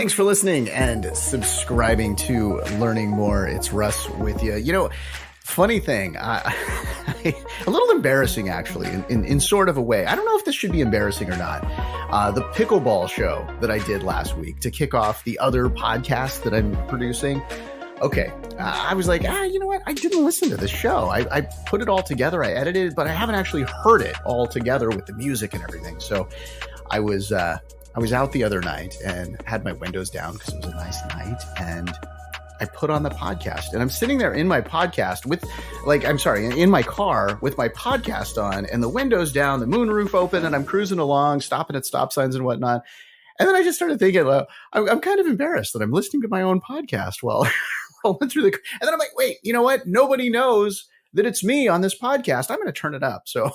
Thanks for listening and subscribing to Learning More. It's Russ with you. You know, funny thing, a little embarrassing actually, in sort of a way. I don't know if this should be embarrassing or not. The pickleball show that I did last week to kick off the other podcast that I'm producing. Okay, I was like, you know what? I didn't listen to the show. I put it all together. I edited it, but I haven't actually heard it all together with the music and everything. So I was out the other night and had my windows down because it was a nice night, and I put on the podcast, and I'm sitting there in my podcast in my car with my podcast on and the windows down, the moonroof open, and I'm cruising along, stopping at stop signs and whatnot. And then I just started thinking, I'm kind of embarrassed that I'm listening to my own podcast while rolling through and then I'm like, wait, you know what? Nobody knows that it's me on this podcast. I'm going to turn it up. So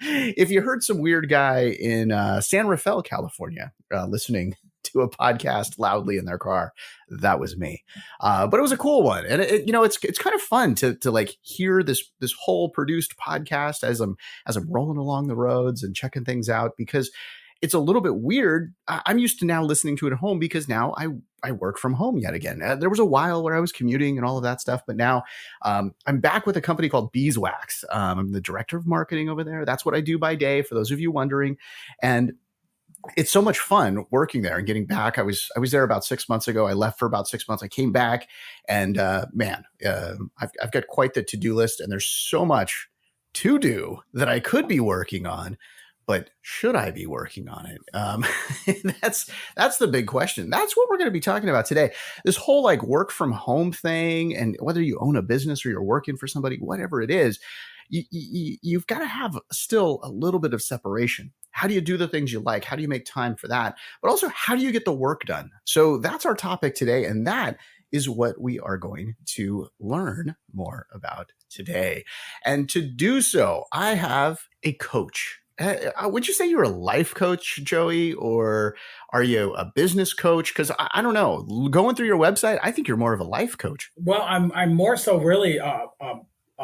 if you heard some weird guy in San Rafael, California, listening to a podcast loudly in their car, that was me. But it was a cool one. And it's kind of fun to like hear this whole produced podcast as I'm rolling along the roads and checking things out, because it's a little bit weird. I'm used to now listening to it at home because now I work from home yet again. There was a while where I was commuting and all of that stuff, but now I'm back with a company called Beeswax. I'm the director of marketing over there. That's what I do by day, for those of you wondering. And it's so much fun working there and getting back. I was there about 6 months ago. I left for about 6 months. I came back, and I've got quite the to-do list, and there's so much to do that I could be working on. But should I be working on it? That's the big question. That's what we're going to be talking about today. This whole like work from home thing, and whether you own a business or you're working for somebody, whatever it is, you've got to have still a little bit of separation. How do you do the things you like? How do you make time for that? But also, how do you get the work done? So that's our topic today. And that is what we are going to learn more about today. And to do so, I have a coach. Would you say you're a life coach, Joey, or are you a business coach? Because I don't know. Going through your website, I think you're more of a life coach. Well, I'm more so really a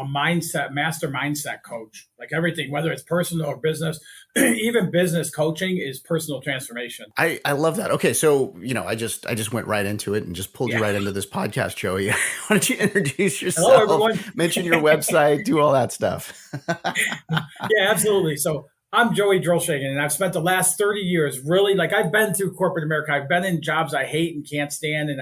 master mindset coach. Like everything, whether it's personal or business, even business coaching is personal transformation. I love that. Okay, so I just went right into it and just pulled you right into this podcast, Joey. Why don't you introduce yourself? Hello, everyone. Mention your website, do all that stuff. Yeah, absolutely. So I'm Joey Drolshagen, and I've spent the last 30 years really, like, I've been through corporate America. I've been in jobs I hate and can't stand, and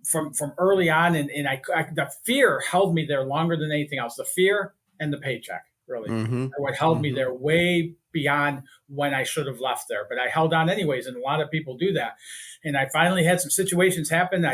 from early on, and the fear held me there longer than anything else. The fear and the paycheck, really, are what held me there way beyond when I should have left there. But I held on anyways, and a lot of people do that. And I finally had some situations happen.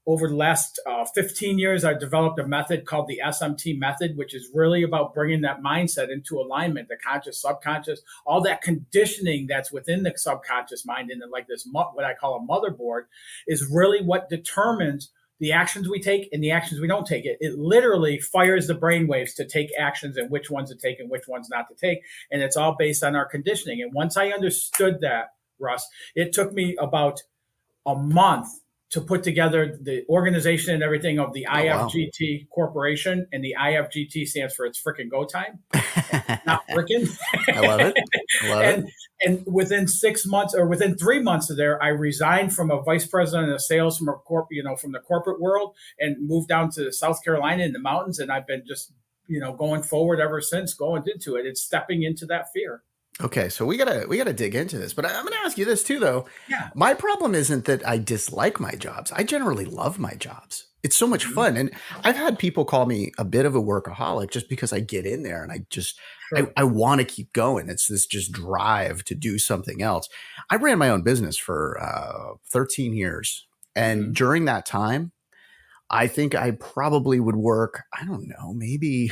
Over the last 15 years, I've developed a method called the SMT method, which is really about bringing that mindset into alignment, the conscious, subconscious, all that conditioning that's within the subconscious mind. And like this, what I call a motherboard, is really what determines the actions we take and the actions we don't take. It literally fires the brain waves to take actions and which ones to take and which ones not to take. And it's all based on our conditioning. And once I understood that, Russ, it took me about a month to put together the organization and everything of the IFGT Corporation. And the IFGT stands for It's Frickin' Go Time. Not frickin'. I love it. And within 6 months, or within 3 months of there, I resigned from a vice president of sales from from the corporate world, and moved down to South Carolina in the mountains. And I've been just, going forward ever since, going into it. It's stepping into that fear. Okay, so we gotta dig into this, but I'm gonna ask you this too, though. Yeah. My problem isn't that I dislike my jobs. I generally love my jobs. It's so much fun, and I've had people call me a bit of a workaholic just because I get in there and I want to keep going. It's this just drive to do something else. I ran my own business for 13 years, and during that time, I think I probably would work, I don't know, maybe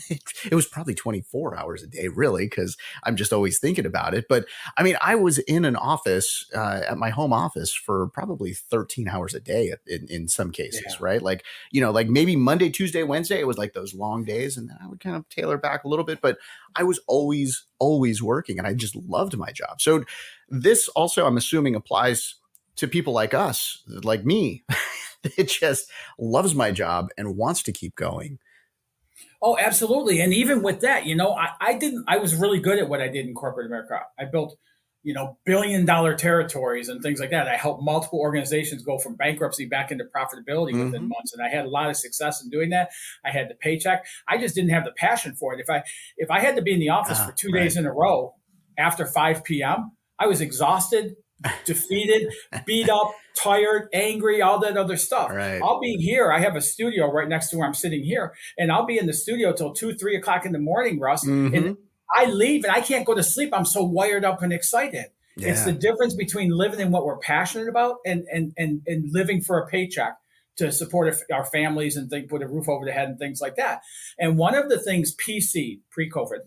it was probably 24 hours a day, really, because I'm just always thinking about it. But I mean, I was in an office at my home office for probably 13 hours a day in some cases, right? Like, like maybe Monday, Tuesday, Wednesday, it was like those long days. And then I would kind of tailor back a little bit. But I was always working, and I just loved my job. So this also, I'm assuming, applies to people like us, like me. It just loves my job and wants to keep going. Oh, absolutely. And even with that, I was really good at what I did in corporate America. I built billion-dollar territories and things like that. I helped multiple organizations go from bankruptcy back into profitability within Hmm. months, and I had a lot of success in doing that. I had the paycheck. I just didn't have the passion for it. If I had to be in the office for Ah, 2 days right. in a row after 5 p.m., I was exhausted, defeated, beat up, tired, angry, all that other stuff. Right. I'll be here. I have a studio right next to where I'm sitting here, and I'll be in the studio till 2, 3 o'clock in the morning, Russ. And Hmm. I leave and I can't go to sleep. I'm so wired up and excited. It's the Yeah. difference between living in what we're passionate about and living for a paycheck to support our families and put a roof over the head and things like that. And one of the things pre-COVID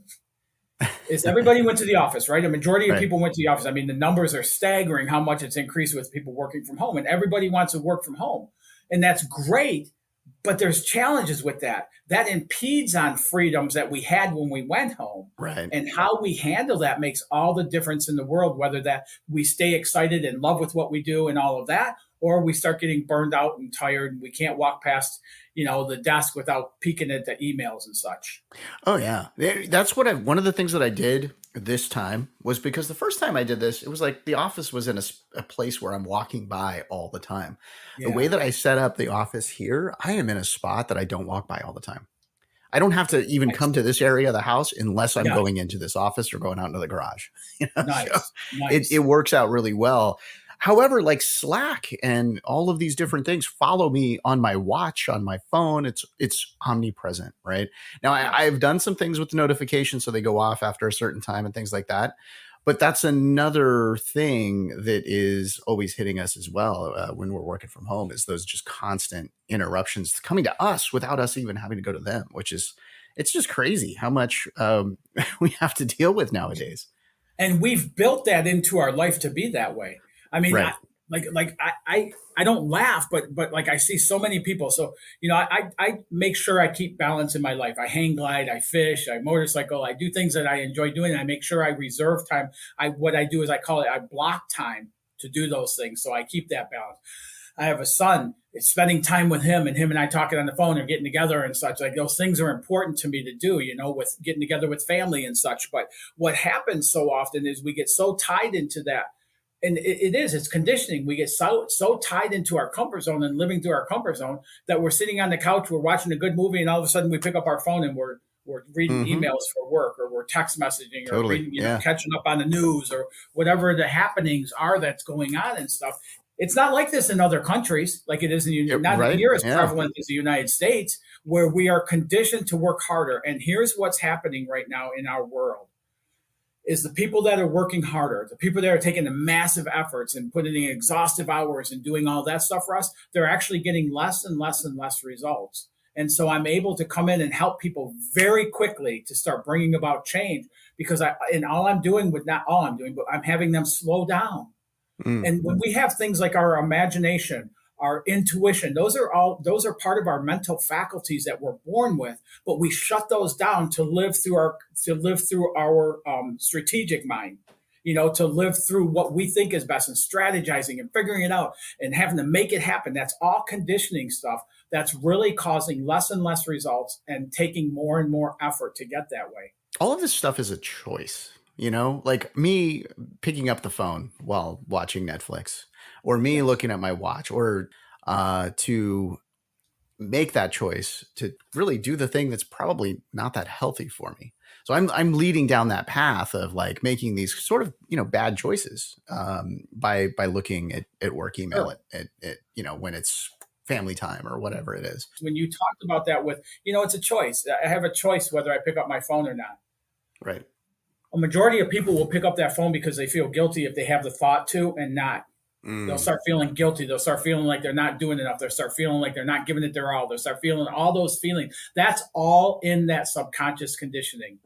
is everybody went to the office, right? A majority of Right. people went to the office. I mean, the numbers are staggering how much it's increased with people working from home, and everybody wants to work from home. And that's great, but there's challenges with that. That impedes on freedoms that we had when we went home. Right. And how we handle that makes all the difference in the world, whether that we stay excited and love with what we do and all of that, or we start getting burned out and tired and we can't walk past, the desk without peeking at the emails and such. Oh yeah. That's one of the things that I did this time was because the first time I did this, it was like the office was in a place where I'm walking by all the time. The way Yeah, that I set up the office here, I am in a spot that I don't walk by all the time. I don't have to even nice. come to this area of the house unless I'm Yeah, going into this office or going out into the garage. So nice, it nice. works out really well. However, like Slack and all of these different things follow me on my watch, on my phone. It's omnipresent, right? Now Yes. I've done some things with the notifications so they go off after a certain time and things like that. But that's another thing that is always hitting us as well when we're working from home is those just constant interruptions coming to us without us even having to go to them, which is it's just crazy how much we have to deal with nowadays. And we've built that into our life to be that way. I mean, Right. I don't laugh, but like I see so many people. So I make sure I keep balance in my life. I hang glide, I fish, I motorcycle, I do things that I enjoy doing. And I make sure I reserve time. What I do is I block time to do those things. So I keep that balance. I have a son. It's spending time with him and him and I talking on the phone or getting together and such. Like those things are important to me to do, with getting together with family and such. But what happens so often is we get so tied into that. And it's conditioning. We get so tied into our comfort zone and living through our comfort zone that we're sitting on the couch, we're watching a good movie, and all of a sudden we pick up our phone and we're reading Hmm. emails for work, or we're text messaging, or Totally. reading, Yeah. catching up on the news, or whatever the happenings are that's going on and stuff. It's not like this in other countries, like it is not Right. near as Yeah. prevalent as the United States, where we are conditioned to work harder. And here's what's happening right now in our world is the people that are working harder, the people that are taking the massive efforts and putting in exhaustive hours and doing all that stuff for us, they're actually getting less and less and less results. And so I'm able to come in and help people very quickly to start bringing about change because all I'm doing with not all I'm doing, but I'm having them slow down. Mm. And when we have things like our imagination, our intuition, those are part of our mental faculties that we're born with, but we shut those down to live through our strategic mind, to live through what we think is best and strategizing and figuring it out and having to make it happen. That's all conditioning stuff that's really causing less and less results and taking more and more effort to get that way. All of this stuff is a choice, like me picking up the phone while watching Netflix or me Yes. looking at my watch or to make that choice to really do the thing that's probably not that healthy for me. So I'm leading down that path of like making these sort of, bad choices by looking at work email Sure. when it's family time or whatever it is. When you talked about that it's a choice. I have a choice whether I pick up my phone or not. Right. A majority of people will pick up that phone because they feel guilty if they have the thought to and not. They'll Mm. start feeling guilty. They'll start feeling like they're not doing enough. They'll start feeling like they're not giving it their all. They'll start feeling all those feelings. That's all in that subconscious conditioning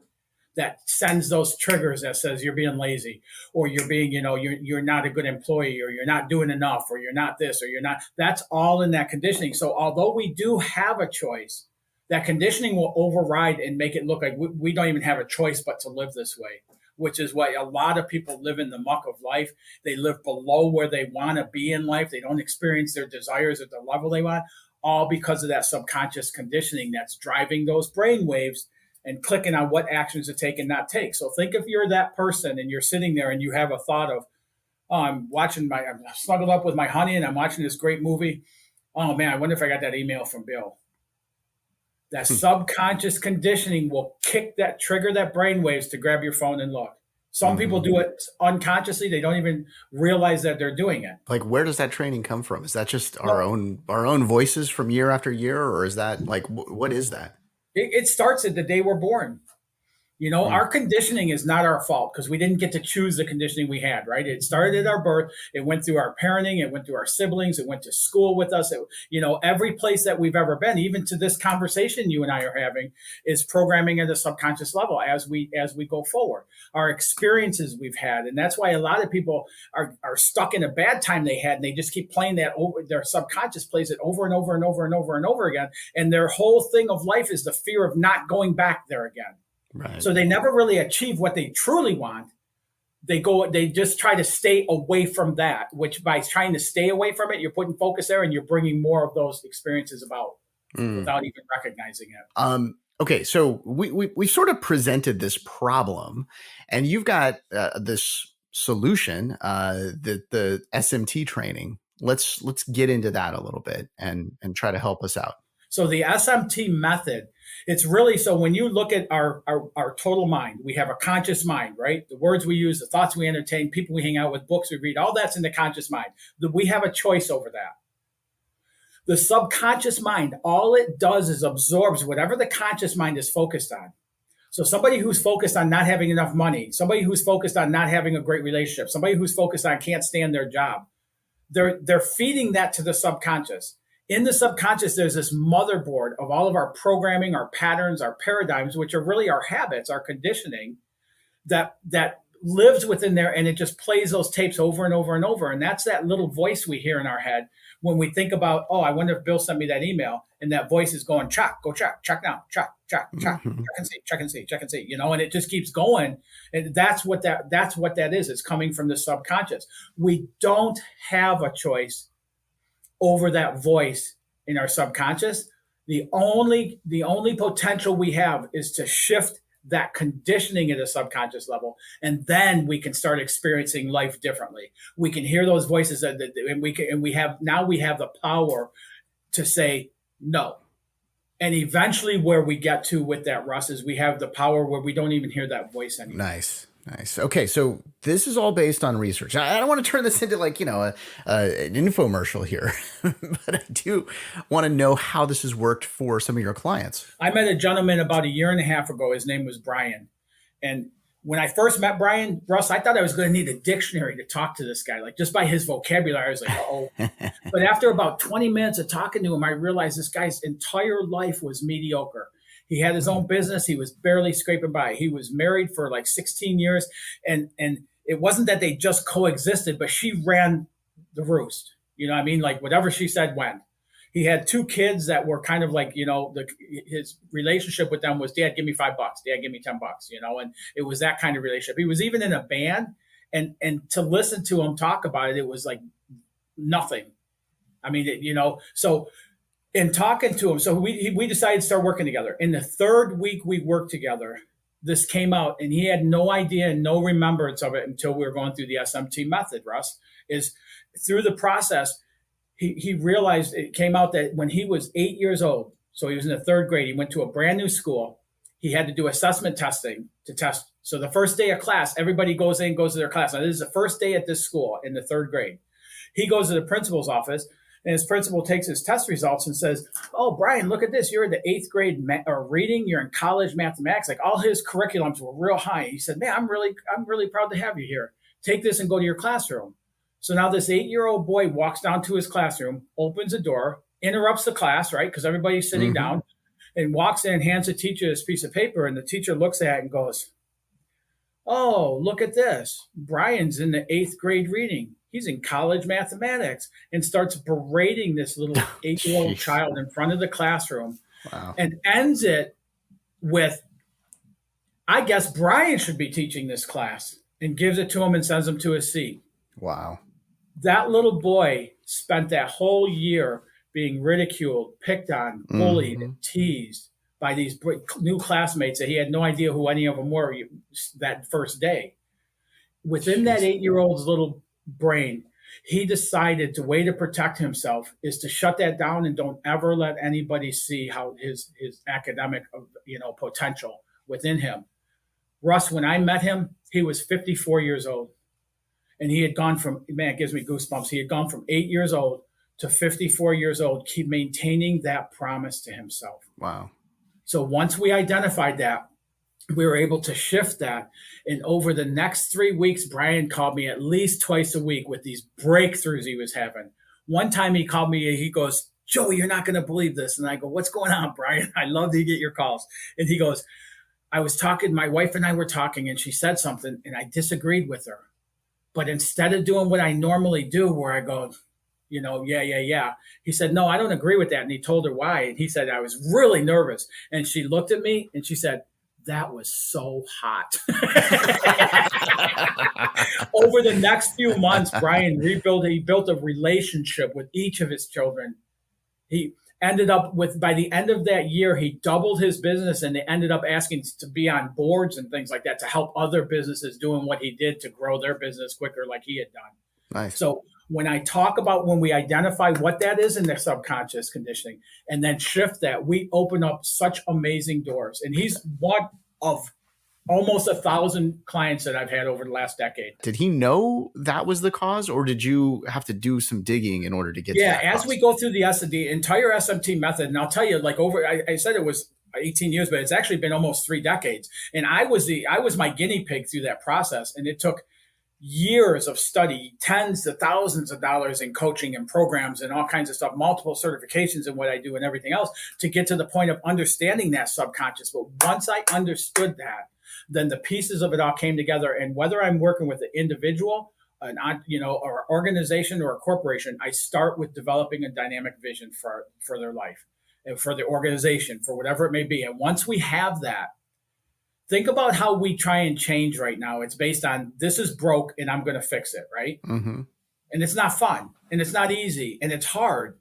that sends those triggers that says you're being lazy or you're being, you're not a good employee or you're not doing enough or you're not this or you're not. That's all in that conditioning. So although we do have a choice, that conditioning will override and make it look like we don't even have a choice but to live this way, which is why a lot of people live in the muck of life. They live below where they want to be in life. They don't experience their desires at the level they want, all because of that subconscious conditioning that's driving those brain waves and clicking on what actions to take and not take. So think if you're that person and you're sitting there and you have a thought of, oh, I'm snuggled up with my honey and I'm watching this great movie. Oh man, I wonder if I got that email from Bill. That subconscious conditioning will trigger that brain waves to grab your phone and look. Some people do it unconsciously. They don't even realize that they're doing it. Like, where does that training come from? Is that just our own voices from year after year, or is that like what is that? It starts at the day we're born. Our conditioning is not our fault because we didn't get to choose the conditioning we had, right? It started at our birth. It went through our parenting. It went through our siblings. It went to school with us. Every place that we've ever been, even to this conversation you and I are having, is programming at a subconscious level as we go forward. Our experiences we've had. And that's why a lot of people are stuck in a bad time they had, and they just keep playing that over. Their subconscious plays it over and over and over and over and over again. And their whole thing of life is the fear of not going back there again. Right. So they never really achieve what they truly want. They just try to stay away from that, which by trying to stay away from it, you're putting focus there and you're bringing more of those experiences about without even recognizing it. Okay. So we sort of presented this problem and you've got this solution, the SMT training. Let's get into that a little bit and try to help us out. So the SMT method, it's really, so when you look at our total mind, we have a conscious mind, right? The words we use, the thoughts we entertain, people we hang out with, books we read, all that's in the conscious mind. We have a choice over that. The subconscious mind, all it does is absorbs whatever the conscious mind is focused on. So somebody who's focused on not having enough money, somebody who's focused on not having a great relationship, somebody who's focused on can't stand their job, they're feeding that to the subconscious. In the subconscious, there's this motherboard of all of our programming, our patterns, our paradigms, which are really our habits, our conditioning, that lives within there, and it just plays those tapes over and over and over. And that's that little voice we hear in our head when we think about, oh, I wonder if Bill sent me that email, and that voice is going, check now, check, check and see, and it just keeps going. And that's what that is. It's coming from the subconscious. We don't have a choice over that voice in our subconscious. The only potential we have is to shift that conditioning at a subconscious level, and then we can start experiencing life differently. We can hear those voices, and we have the power to say no. And eventually, where we get to with that, Russ, is we have the power where we don't even hear that voice anymore. Nice. Okay, so this is all based on research. I don't want to turn this into an infomercial here, but I do want to know how this has worked for some of your clients. I met a gentleman about 1.5 years ago. His name was Brian. And when I first met Brian, Russ, I thought I was going to need a dictionary to talk to this guy. Like, just by his vocabulary, I was like, oh. But after about 20 minutes of talking to him, I realized this guy's entire life was mediocre. He had his own business. He was barely scraping by. He was married for like 16 years. And it wasn't that they just coexisted, but she ran the roost. You know what I mean? Like, whatever she said went. He had 2 kids that were kind of like, his relationship with them was, Dad, give me $5. Dad, give me $10, and it was that kind of relationship. He was even in a band, and to listen to him talk about it, it was like nothing. I mean, so in talking to him, so we decided to start working together. In the 3rd week we worked together, this came out, and he had no idea and no remembrance of it until we were going through the SMT method, Russ, is through the process, he realized, it came out that when he was 8 years old, so he was in the 3rd grade, he went to a brand new school. He had to do assessment testing to test. So the first day of class, everybody goes to their class. Now, this is the first day at this school in the 3rd grade. He goes to the principal's office, and his principal takes his test results and says, oh, Brian, look at this. You're in the 8th grade reading. You're in college mathematics. Like, all his curriculums were real high. He said, man, I'm really proud to have you here. Take this and go to your classroom. So now this 8-year-old boy walks down to his classroom, opens the door, interrupts the class, right? Because everybody's sitting down, and walks in and hands the teacher this piece of paper. And the teacher looks at it and goes, oh, look at this. Brian's in the 8th grade reading. He's in college mathematics, and starts berating this little 8-year-old child in front of the classroom. Wow. And ends it with, I guess Brian should be teaching this class, and gives it to him and sends him to his seat. Wow. That little boy spent that whole year being ridiculed, picked on, bullied, and teased by these new classmates that he had no idea who any of them were that first day. Within that Jeez. 8 year old's little brain, he decided the way to protect himself is to shut that down and don't ever let anybody see how his academic potential within him. Russ, when I met him, he was 54 years old. And he had gone from, man, it gives me goosebumps. He had gone from 8 years old to 54 years old, keep maintaining that promise to himself. Wow. So once we identified that, we were able to shift that. And over the next 3 weeks, Brian called me at least twice a week with these breakthroughs he was having. One time he called me, he goes, Joey, you're not going to believe this. And I go, what's going on, Brian? I love to get your calls. And he goes, I was talking, my wife and I were talking, and she said something, and I disagreed with her. But instead of doing what I normally do, where I go, yeah. He said, no, I don't agree with that. And he told her why. And he said, I was really nervous. And she looked at me and she said, that was so hot. Over the next few months, Brian built a relationship with each of his children. He ended up with, by the end of that year, he doubled his business, and they ended up asking to be on boards and things like that to help other businesses doing what he did to grow their business quicker like he had done. Nice. So when I talk about when we identify what that is in their subconscious conditioning and then shift that, we open up such amazing doors. And he's one of almost 1,000 clients that I've had over the last decade. Did he know that was the cause, or did you have to do some digging in order to get to that as cause? we go through the entire SMT method, and I'll tell you, like I said it was 18 years, but it's actually been almost 3 decades. And I was my guinea pig through that process. And it took years of study, tens of thousands of dollars in coaching and programs and all kinds of stuff, multiple certifications in what I do and everything else to get to the point of understanding that subconscious. But once I understood that, then the pieces of it all came together. And whether I'm working with an individual, or an organization or a corporation, I start with developing a dynamic vision for their life and for the organization, for whatever it may be. And once we have that, think about how we try and change right now. It's based on this is broke and I'm going to fix it, right? Mm-hmm. And it's not fun and it's not easy and it's hard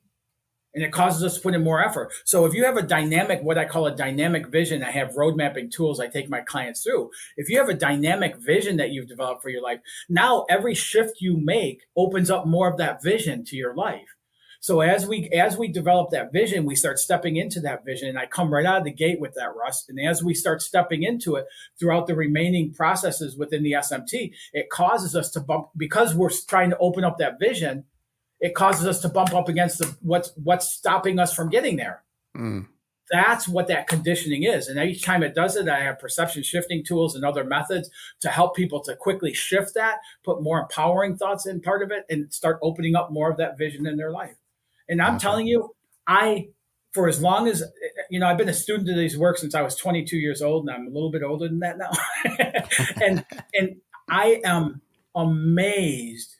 and it causes us to put in more effort. So if you have a dynamic, what I call a dynamic vision, I have road mapping tools I take my clients through. If you have a dynamic vision that you've developed for your life, now every shift you make opens up more of that vision to your life. So as we develop that vision, we start stepping into that vision. And I come right out of the gate with that, Russ. And as we start stepping into it throughout the remaining processes within the SMT, it causes us to bump, because we're trying to open up that vision, it causes us to bump up against what's stopping us from getting there. Mm. That's what that conditioning is. And each time it does it, I have perception shifting tools and other methods to help people to quickly shift that, put more empowering thoughts in part of it, and start opening up more of that vision in their life. And I'm telling you, for as long as, I've been a student of these work since I was 22 years old, and I'm a little bit older than that now. and I am amazed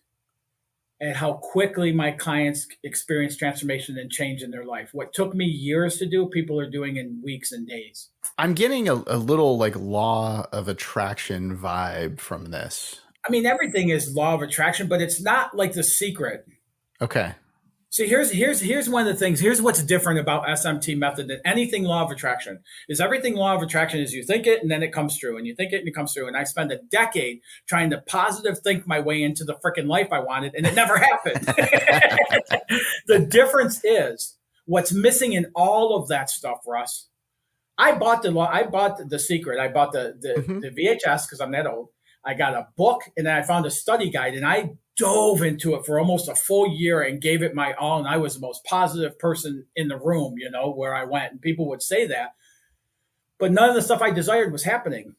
at how quickly my clients experience transformation and change in their life. What took me years to do, people are doing in weeks and days. I'm getting a little like law of attraction vibe from this. I mean, everything is law of attraction, but it's not like The Secret. Okay. See, here's one of the things. Here's what's different about SMT method than anything law of attraction is everything law of attraction is you think it and then it comes true, and you think it and it comes true. And I spent a decade trying to positive think my way into the freaking life I wanted, and it never happened. The difference is what's missing in all of that stuff, Russ. I bought The Secret. I bought the VHS because I'm that old. I got a book, and then I found a study guide, and I dove into it for almost a full year and gave it my all. And I was the most positive person in the room, where I went, and people would say that, but none of the stuff I desired was happening.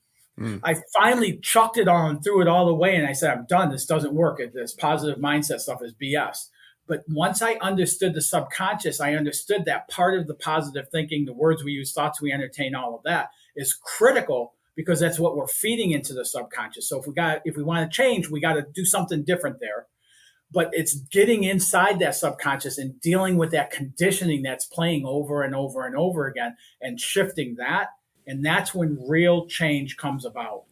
I finally chucked it on and threw it all away. And I said, I'm done. This doesn't work. This positive mindset stuff is BS. But once I understood the subconscious, I understood that part of the positive thinking, the words we use, thoughts we entertain, all of that is critical, because that's what we're feeding into the subconscious. So if we want to change, we got to do something different there. But it's getting inside that subconscious and dealing with that conditioning that's playing over and over and over again and shifting that. And that's when real change comes about.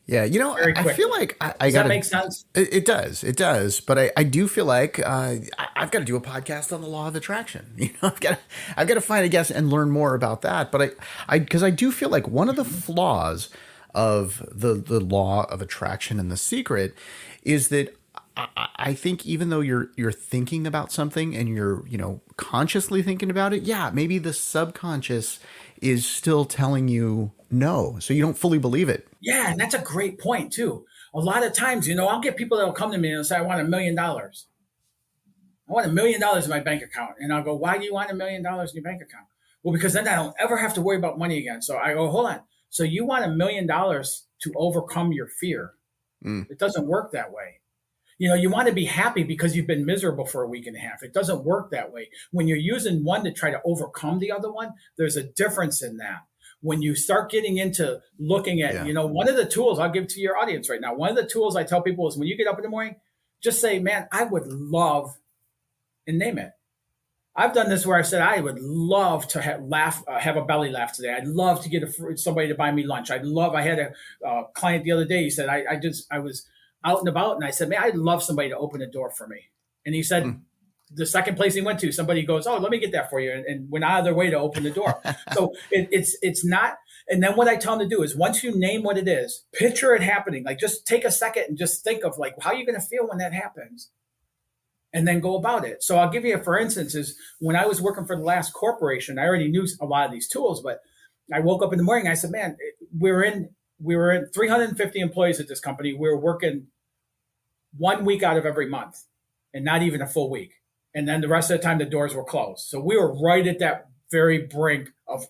Yeah, very I quickly. feel like I Does got that to. make sense? It does. But I do feel like I've got to do a podcast on the law of attraction. I've got to find a guest and learn more about that. But because I do feel like one of the flaws of the law of attraction and the secret is that I think even though you're thinking about something and you're consciously thinking about it, yeah, maybe the subconscious is still telling you no, so you don't fully believe it. Yeah, and that's a great point too. A lot of times, I'll get people that'll come to me and say, "I want $1 million. I want $1 million in my bank account." And I'll go, "Why do you want $1 million in your bank account?" Well, because then I don't ever have to worry about money again. So I go, "Hold on. So you want $1 million to overcome your fear? Mm. It doesn't work that way. You want to be happy because you've been miserable for a week and a half. It doesn't work that way. When you're using one to try to overcome the other one, there's a difference in that. When you start getting into looking at, Yeah. one of the tools I'll give to your audience right now, one of the tools I tell people is when you get up in the morning, just say, "Man, I would love," and name it. I've done this where I've said, "I would love to have a belly laugh today. I'd love to get somebody to buy me lunch. I had a client the other day. He said, I was out and about and I said, "Man, I'd love somebody to open a door for me." And he said, the second place he went to, somebody goes, "Oh, let me get that for you," and went out of their way to open the door. So it's not. And then what I tell them to do is once you name what it is, picture it happening. Like just take a second and just think of like, how are you going to feel when that happens? And then go about it. So I'll give you for instance, is when I was working for the last corporation, I already knew a lot of these tools, but I woke up in the morning, I said, "Man, we were in 350 employees at this company. We were working 1 week out of every month and not even a full week. And then the rest of the time the doors were closed. So we were right at that very brink of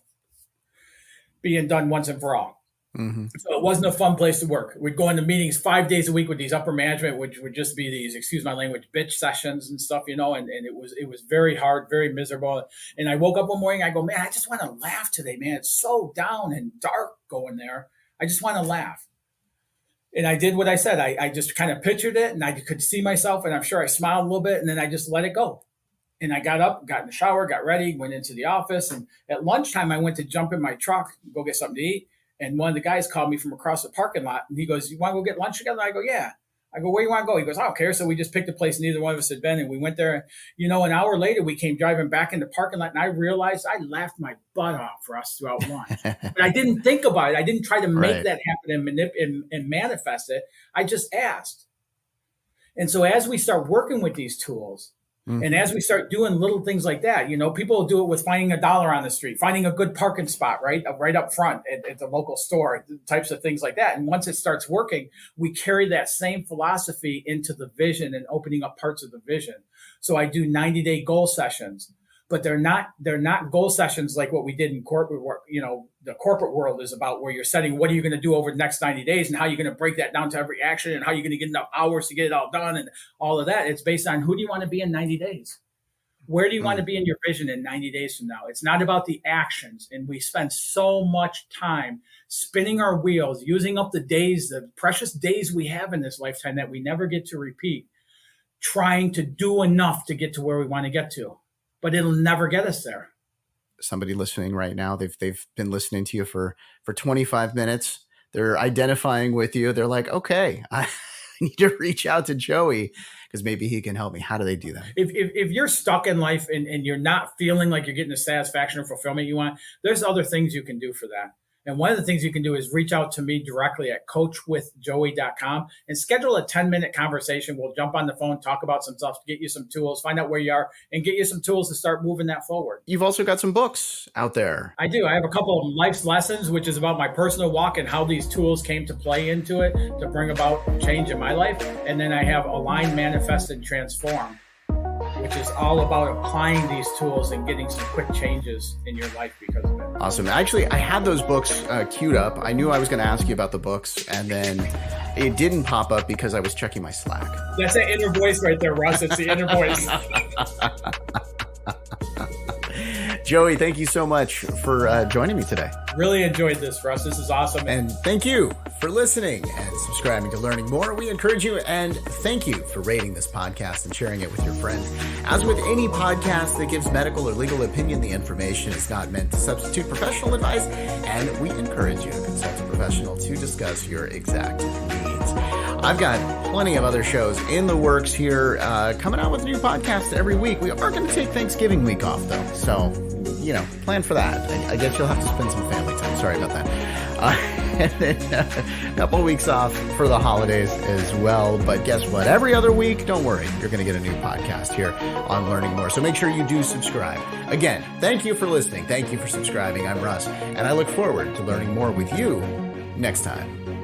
being done once and for all. Mm-hmm. So it wasn't a fun place to work. We'd go into meetings 5 days a week with these upper management, which would just be these, excuse my language, bitch sessions and stuff, and it was very hard, very miserable. And I woke up one morning, I go, "Man, I just want to laugh today, man. It's so down and dark going there. I just want to laugh." And I did what I said. I just kind of pictured it and I could see myself and I'm sure I smiled a little bit and then I just let it go. And I got up, got in the shower, got ready, went into the office. And at lunchtime, I went to jump in my truck, go get something to eat. And one of the guys called me from across the parking lot and he goes, "You want to go get lunch together?" I go, "Yeah." I go, "Where you want to go?" He goes, "I don't care." So we just picked a place neither one of us had been. And we went there. An hour later, we came driving back in the parking lot and I realized I laughed my butt off for us throughout lunch. But I didn't think about it. I didn't try to make that happen and manifest it. I just asked. And so as we start working with these tools, and as we start doing little things like that, people will do it with finding $1 on the street, finding a good parking spot, right up front at the local store, types of things like that. And once it starts working, we carry that same philosophy into the vision and opening up parts of the vision. So I do 90-day goal sessions, but they're not goal sessions like what we did in corporate work. The corporate world is about where you're setting what are you going to do over the next 90 days and how you're going to break that down to every action and how you're going to get enough hours to get it all done and all of that. It's based on who do you want to be in 90 days? Where do you want to be in your vision in 90 days from now? It's not about the actions. And we spend so much time spinning our wheels, using up the days, the precious days we have in this lifetime that we never get to repeat, trying to do enough to get to where we want to get to. But it'll never get us there. Somebody listening right now, they've been listening to you for 25 minutes. They're identifying with you. They're like, "Okay, I need to reach out to Joey because maybe he can help me." How do they do that? If you're stuck in life and you're not feeling like you're getting the satisfaction or fulfillment you want, there's other things you can do for that. And one of the things you can do is reach out to me directly at coachwithjoey.com and schedule a 10-minute conversation. We'll jump on the phone, talk about some stuff, get you some tools, find out where you are, and get you some tools to start moving that forward. You've also got some books out there. I do. I have a couple of life's lessons, which is about my personal walk and how these tools came to play into it to bring about change in my life. And then I have Align, Manifest, and Transform, which is all about applying these tools and getting some quick changes in your life because of it. Awesome. Actually, I had those books queued up. I knew I was going to ask you about the books, and then it didn't pop up because I was checking my Slack. That's that inner voice right there, Russ. It's the inner voice. Joey, thank you so much for joining me today. Really enjoyed this, Russ. This is awesome. And thank you for listening and subscribing to Learning More. We encourage you and thank you for rating this podcast and sharing it with your friends. As with any podcast that gives medical or legal opinion, the information is not meant to substitute professional advice, and we encourage you to consult a professional to discuss your exact needs. I've got plenty of other shows in the works here, coming out with new podcasts every week. We are going to take Thanksgiving week off, though, so, plan for that. I guess you'll have to spend some family time. Sorry about that. And then a couple of weeks off for the holidays as well. But guess what? Every other week, don't worry, you're going to get a new podcast here on Learning More. So make sure you do subscribe. Again, thank you for listening. Thank you for subscribing. I'm Russ, and I look forward to learning more with you next time.